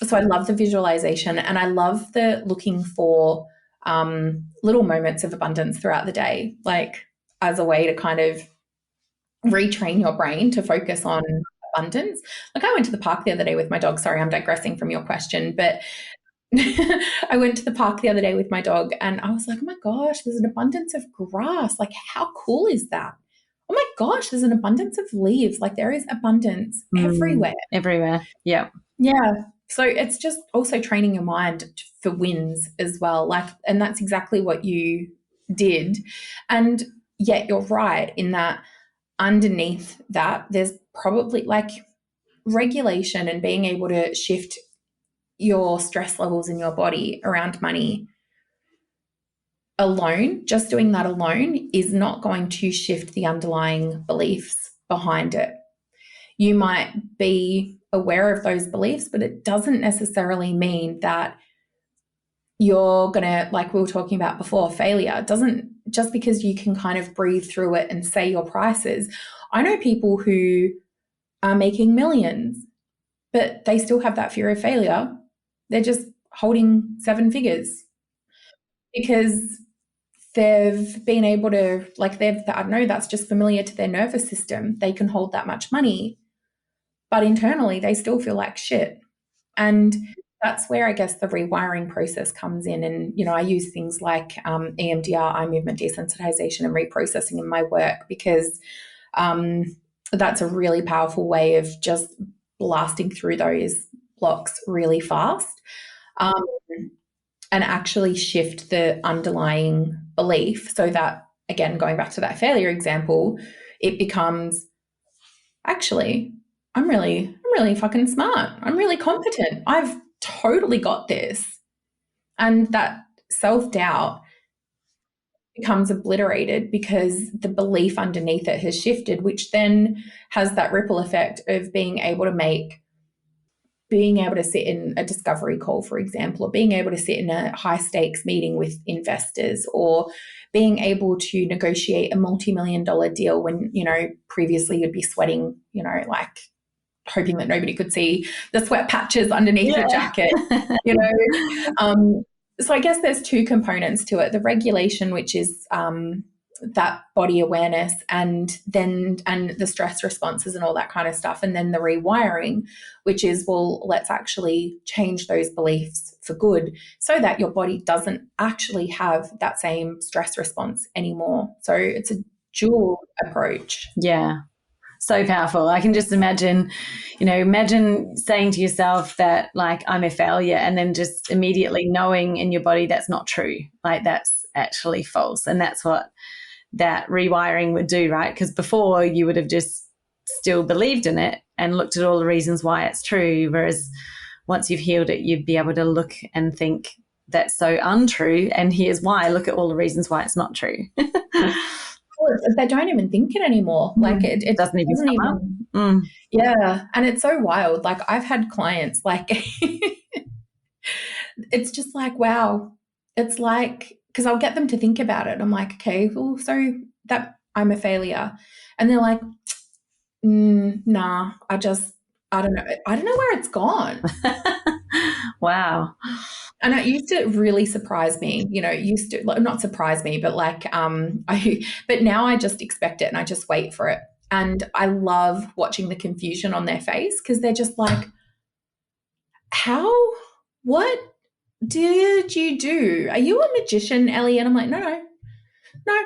so I love the visualization, and I love the looking for little moments of abundance throughout the day, like as a way to kind of retrain your brain to focus on abundance. Like, I went to the park the other day with my dog. Sorry, I'm digressing from your question, but I went to the park the other day with my dog and I was like, oh my gosh, there's an abundance of grass. Like, how cool is that? Oh my gosh, there's an abundance of leaves. Like, there is abundance everywhere. Everywhere. Yeah. Yeah. So it's just also training your mind for wins as well. Like, and that's exactly what you did. And yet you're right in that underneath that, there's probably like regulation and being able to shift your stress levels in your body around money alone, just doing that alone is not going to shift the underlying beliefs behind it. You might be aware of those beliefs, but it doesn't necessarily mean that you're going to, like we were talking about before, failure. It doesn't, just because you can kind of breathe through it and say your prices. I know people who are making millions, but they still have that fear of failure. They're just holding 7 figures because they've been able to, like, I don't know, that's just familiar to their nervous system. They can hold that much money, but internally they still feel like shit. And that's where I guess the rewiring process comes in. And, you know, I use things like EMDR, eye movement desensitization, and reprocessing in my work because that's a really powerful way of just blasting through those blocks really fast and actually shift the underlying belief so that, again, going back to that failure example, it becomes, actually, I'm really fucking smart. I'm really competent. I've totally got this. And that self-doubt becomes obliterated because the belief underneath it has shifted, which then has that ripple effect of being able to sit in a discovery call, for example, or being able to sit in a high stakes meeting with investors, or being able to negotiate a multi-million-dollar deal when, you know, previously you'd be sweating, you know, like hoping that nobody could see the sweat patches underneath your jacket, you know. So I guess there's 2 components to it: the regulation, which is that body awareness, and the stress responses and all that kind of stuff, and then the rewiring, which is, well, let's actually change those beliefs for good so that your body doesn't actually have that same stress response anymore. So it's a dual approach. Yeah. So powerful. I can just imagine saying to yourself that, like, I'm a failure, and then just immediately knowing in your body that's not true. Like, that's actually false. And that's what that rewiring would do, right? Because before you would have just still believed in it and looked at all the reasons why it's true. Whereas once you've healed it, you'd be able to look and think, that's so untrue, and here's why. Look at all the reasons why it's not true. They don't even think it anymore. Like it doesn't even come up. Yeah. And it's so wild. Like, I've had clients, like, it's just like, wow. It's like, because I'll get them to think about it. I'm like, okay, well, so that I'm a failure. And they're like, nah, I don't know. I don't know where it's gone. Wow. And it used to really surprise me, you know, not surprise me, but like, but now I just expect it and I just wait for it. And I love watching the confusion on their face, because they're just like, what did you do? Are you a magician, Ellie? And I'm like, no,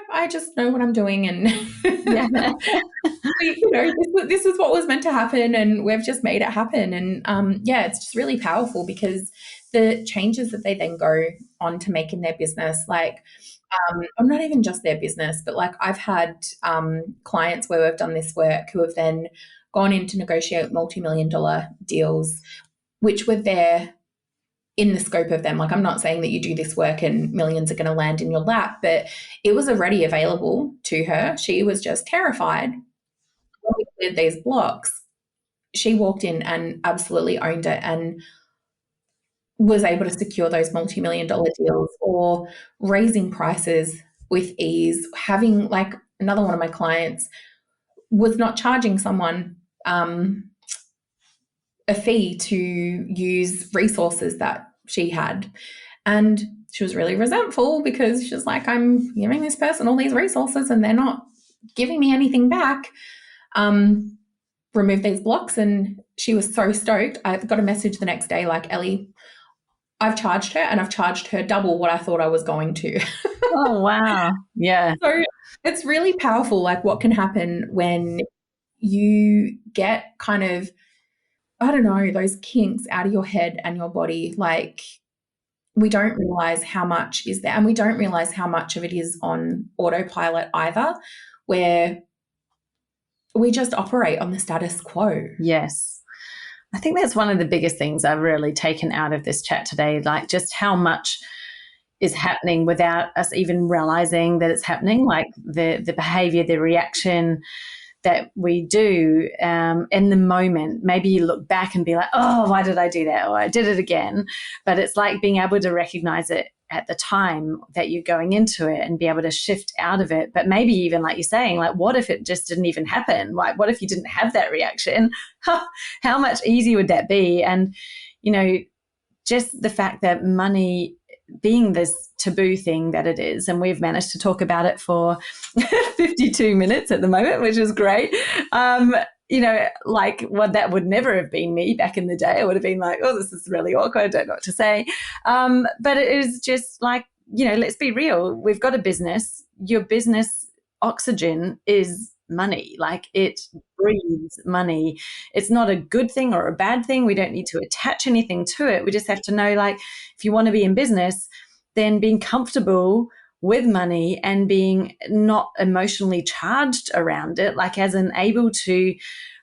I just know what I'm doing. And, you know, this is what was meant to happen, and we've just made it happen. And it's just really powerful, because the changes that they then go on to make in their business, like, or not even just their business, but like, I've had clients where we've done this work who have then gone in to negotiate multi-million-dollar deals, which were there in the scope of them. Like, I'm not saying that you do this work and millions are going to land in your lap, but it was already available to her. She was just terrified. When we cleared these blocks, she walked in and absolutely owned it, and was able to secure those multi-million-dollar deals, or raising prices with ease. Having, like, another one of my clients was not charging someone a fee to use resources that she had. And she was really resentful, because she was like, I'm giving this person all these resources and they're not giving me anything back. Remove these blocks. And she was so stoked. I got a message the next day like, Ellie, I've charged her, and I've charged her double what I thought I was going to. Oh, wow. Yeah. So it's really powerful, like, what can happen when you get kind of, I don't know, those kinks out of your head and your body. Like, we don't realize how much is there, and we don't realize how much of it is on autopilot either, where we just operate on the status quo. Yes. I think that's one of the biggest things I've really taken out of this chat today, like just how much is happening without us even realizing that it's happening, like the behavior, the reaction that we do in the moment. Maybe you look back and be like, oh, why did I do that? Or I did it again. But it's like being able to recognize it at the time that you're going into it and be able to shift out of it. But maybe even like you're saying, like, what if it just didn't even happen? Like, what if you didn't have that reaction? How much easier would that be? And, you know, just the fact that money being this taboo thing that it is, and we've managed to talk about it for 52 minutes at the moment, which is great. You know, like, well, that would never have been me back in the day. I would have been like, oh, this is really awkward, I don't know what to say. But it is just like, you know, let's be real. We've got a business. Your business oxygen is money. Like, it breathes money. It's not a good thing or a bad thing. We don't need to attach anything to it. We just have to know, like, if you want to be in business, then being comfortable with money and being not emotionally charged around it, like as in able to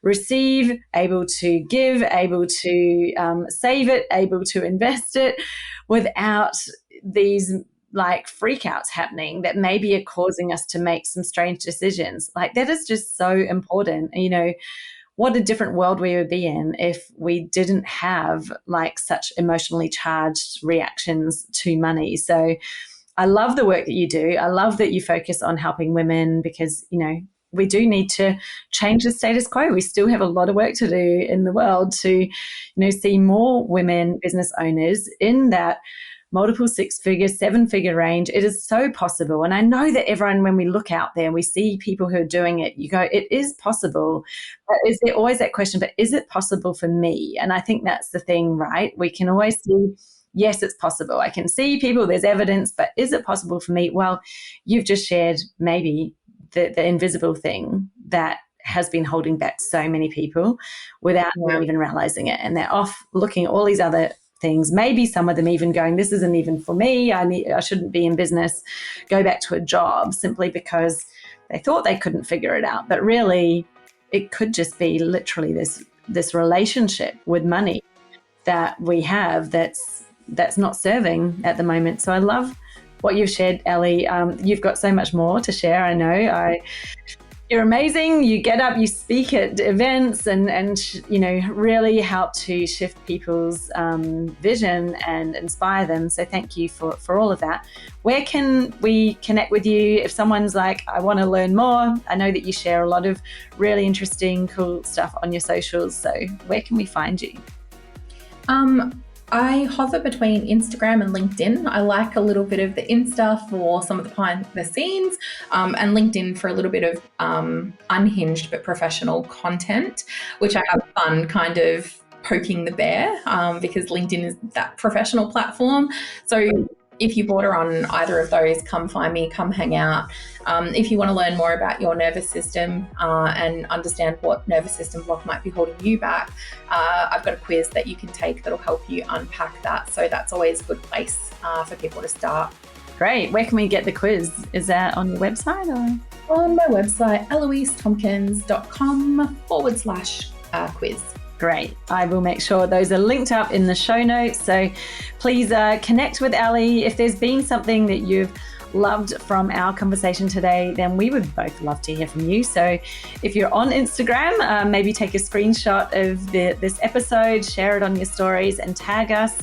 receive, able to give, able to save it, able to invest it without these like freakouts happening that maybe are causing us to make some strange decisions. Like, that is just so important. You know, what a different world we would be in if we didn't have like such emotionally charged reactions to money. So I love the work that you do. I love that you focus on helping women because, you know, we do need to change the status quo. We still have a lot of work to do in the world to, you know, see more women business owners in that multiple 6-figure, 7-figure range. It is so possible. And I know that everyone, when we look out there and we see people who are doing it, you go, it is possible. But is there always that question, but is it possible for me? And I think that's the thing, right? We can always see, yes, it's possible. I can see people, there's evidence, but is it possible for me? Well, you've just shared maybe the invisible thing that has been holding back so many people without even realizing it. And they're off looking at all these other things, maybe some of them even going, this isn't even for me, I shouldn't be in business, go back to a job simply because they thought they couldn't figure it out. But really, it could just be literally this relationship with money that we have that's not serving at the moment. So I love what you've shared, Ellie. You've got so much more to share, I know. You're amazing. You get up, you speak at events and you know, really help to shift people's vision and inspire them. So thank you for all of that. Where can we connect with you if someone's like, I want to learn more? I know that you share a lot of really interesting, cool stuff on your socials. So where can we find you? I hover between Instagram and LinkedIn. I like a little bit of the Insta for some of the behind the scenes, and LinkedIn for a little bit of unhinged but professional content, which I have fun kind of poking the bear because LinkedIn is that professional platform. So if you border on either of those, come find me, come hang out. If you want to learn more about your nervous system and understand what nervous system block might be holding you back, I've got a quiz that you can take that'll help you unpack that. So that's always a good place for people to start. Great. Where can we get the quiz? Is that on your website or? On my website, eloisetompkins.com/quiz. Great. I will make sure those are linked up in the show notes. So please connect with Ellie. If there's been something that you've loved from our conversation today, then we would both love to hear from you. So if you're on Instagram, maybe take a screenshot of this episode, share it on your stories and tag us.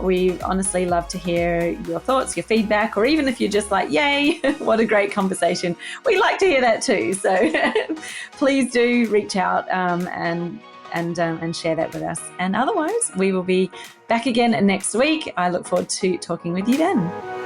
We honestly love to hear your thoughts, your feedback, or even if you're just like, yay, what a great conversation. We like to hear that too. So please do reach out and share that with us. And otherwise, we will be back again next week. I look forward to talking with you then.